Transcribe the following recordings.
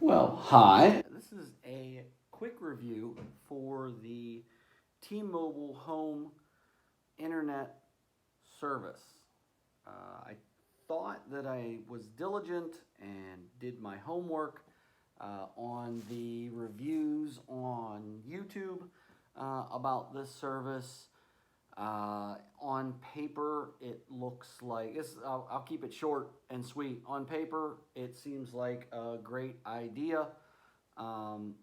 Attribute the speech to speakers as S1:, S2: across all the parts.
S1: Well, hi. This is a quick review for the T-Mobile Home Internet Service. I thought that I was diligent and did my homework on the reviews on YouTube about this service. On paper, it looks like I'll keep it short and sweet. On paper, it seems like a great idea. Um,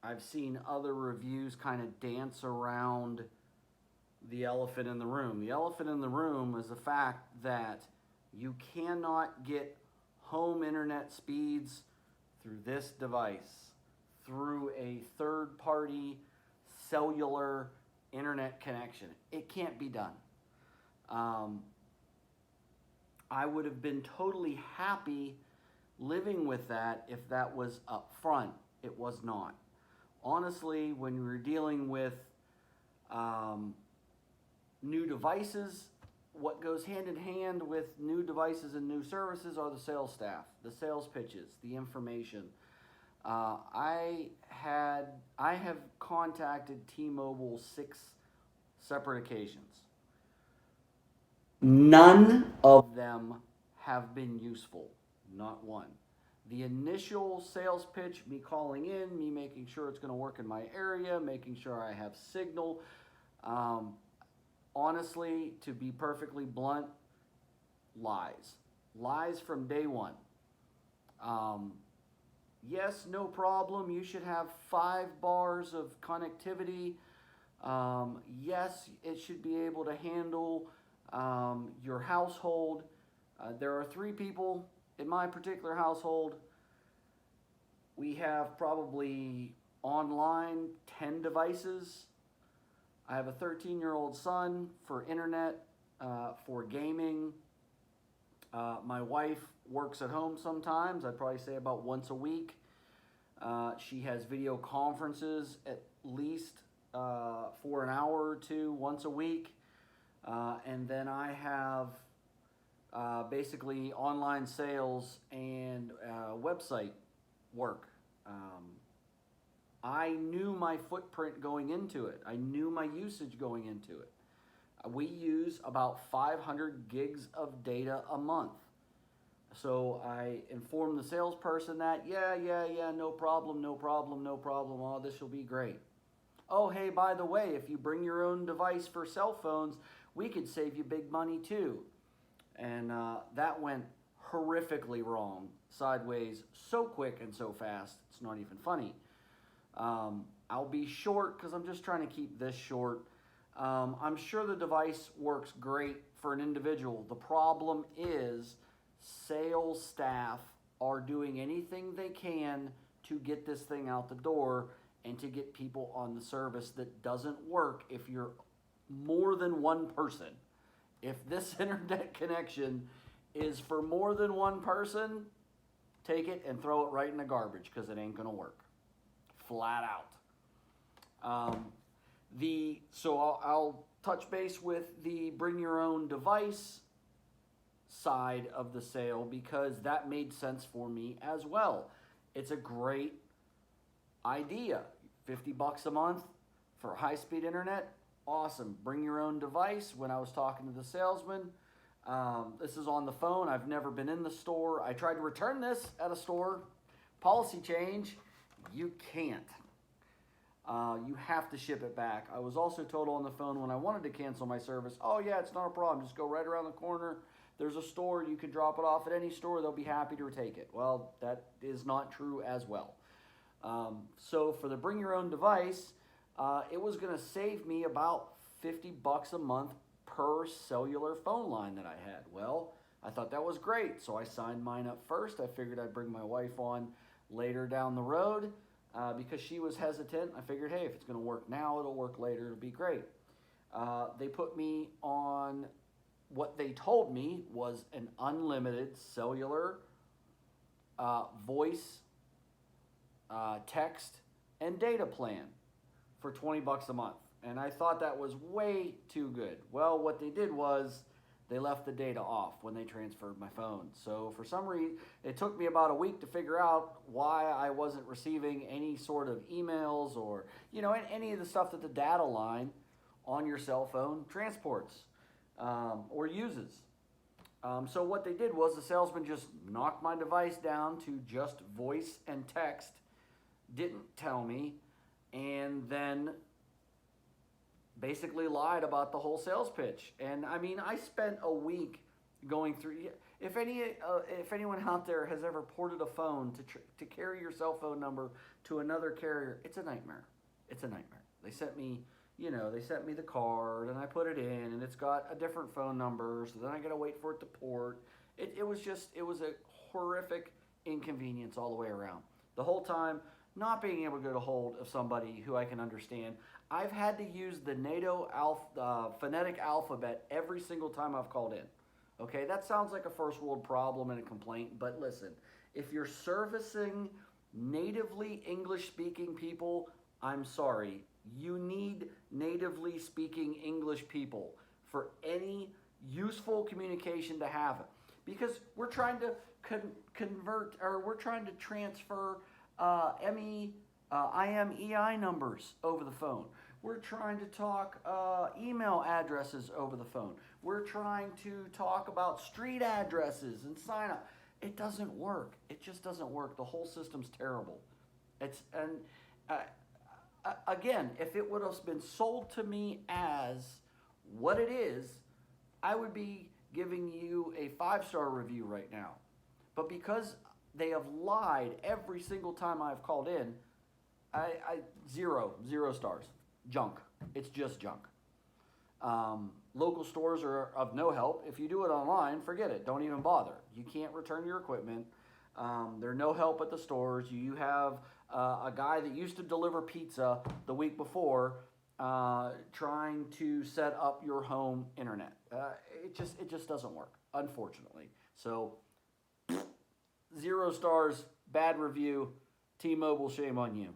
S1: I've seen other reviews kind of dance around the elephant in the room. The elephant in the room is the fact that you cannot get home internet speeds through this device, through a third party cellular internet connection. It can't be done. Um, I would have been totally happy living with that if that was up front. It was not. Honestly, when we were dealing with um, new devices, what goes hand in hand with new devices and new services are the sales staff, the sales pitches, the information. I have contacted T-Mobile 6 separate occasions. None of them have been useful, not one. The initial sales pitch, me calling in, me making sure it's going to work in my area, making sure I have signal. Um, Honestly, to be perfectly blunt, lies. Lies from day one. Um, yes, no problem. You should have 5 bars of connectivity. Yes, it should be able to handle your household. There are 3 people in my particular household. We have probably online 10 devices. I have a 13-year-old son for internet, for gaming. My wife works at home sometimes. I'd probably say about once a week. She has video conferences at least for an hour or two once a week. And then I have basically online sales and website work. I knew my footprint going into it. I knew my usage going into it. We use about 500 gigs of data a month. So I informed the salesperson that, yeah, no problem, no problem, no problem. Oh, this will be great. Oh, hey, by the way, if you bring your own device for cell phones, we could save you big money too. And that went horrifically wrong, sideways, so quick and so fast, it's not even funny. I'll be short because I'm just trying to keep this short. I'm sure the device works great for an individual. The problem is sales staff are doing anything they can to get this thing out the door and to get people on the service that doesn't work if you're more than one person. If this internet connection is for more than one person, take it and throw it right in the garbage because it ain't going to work. Flat out. I'll touch base with the bring your own device side of the sale because that made sense for me as well. It's a great idea. $50 a month for high-speed internet, awesome. Bring your own device. When I was talking to the salesman, this is on the phone. I've never been in the store. I tried to return this at a store. Policy change. You can't. You have to ship it back. I was also told on the phone when I wanted to cancel my service, oh yeah, it's not a problem. Just go right around the corner. There's a store. You can drop it off at any store. They'll be happy to take it. Well, that is not true as well. So for the bring your own device, it was going to save me about $50 a month per cellular phone line that I had. Well, I thought that was great. So I signed mine up first. I figured I'd bring my wife on later down the road because she was hesitant. I figured, hey, if it's going to work now, it'll work later. It'll be great. They put me on what they told me was an unlimited cellular voice, text, and data plan for $20 a month. And I thought that was way too good. Well, what they did was they left the data off when they transferred my phone. So for some reason, it took me about a week to figure out why I wasn't receiving any sort of emails or, any of the stuff that the data line on your cell phone transports or uses. So what they did was the salesman just knocked my device down to just voice and text, didn't tell me, and then basically lied about the whole sales pitch. And I mean, I spent a week going through. If anyone out there has ever ported a phone to carry your cell phone number to another carrier, it's a nightmare. It's a nightmare. They sent me the card, and I put it in, and it's got a different phone number, so then I got to wait for it to port. It was a horrific inconvenience all the way around. The whole time, not being able to get a hold of somebody who I can understand. I've had to use the NATO phonetic alphabet every single time I've called in. Okay, that sounds like a first world problem and a complaint, but listen, if you're servicing natively English speaking people, I'm sorry. You need natively speaking English people for any useful communication to have. Because we're trying to we're trying to transfer IMEI numbers over the phone. We're trying to talk email addresses over the phone. We're trying to talk about street addresses and sign up. It doesn't work. It just doesn't work. The whole system's terrible. Again, if it would have been sold to me as what it is, I would be giving you a 5-star review right now. But because they have lied every single time I've called in, zero stars. Junk. It's just junk. Local stores are of no help. If you do it online, forget it. Don't even bother. You can't return your equipment. They're no help at the stores. You have a guy that used to deliver pizza the week before trying to set up your home internet. It just doesn't work, unfortunately. So 0 stars, bad review. T-Mobile, shame on you.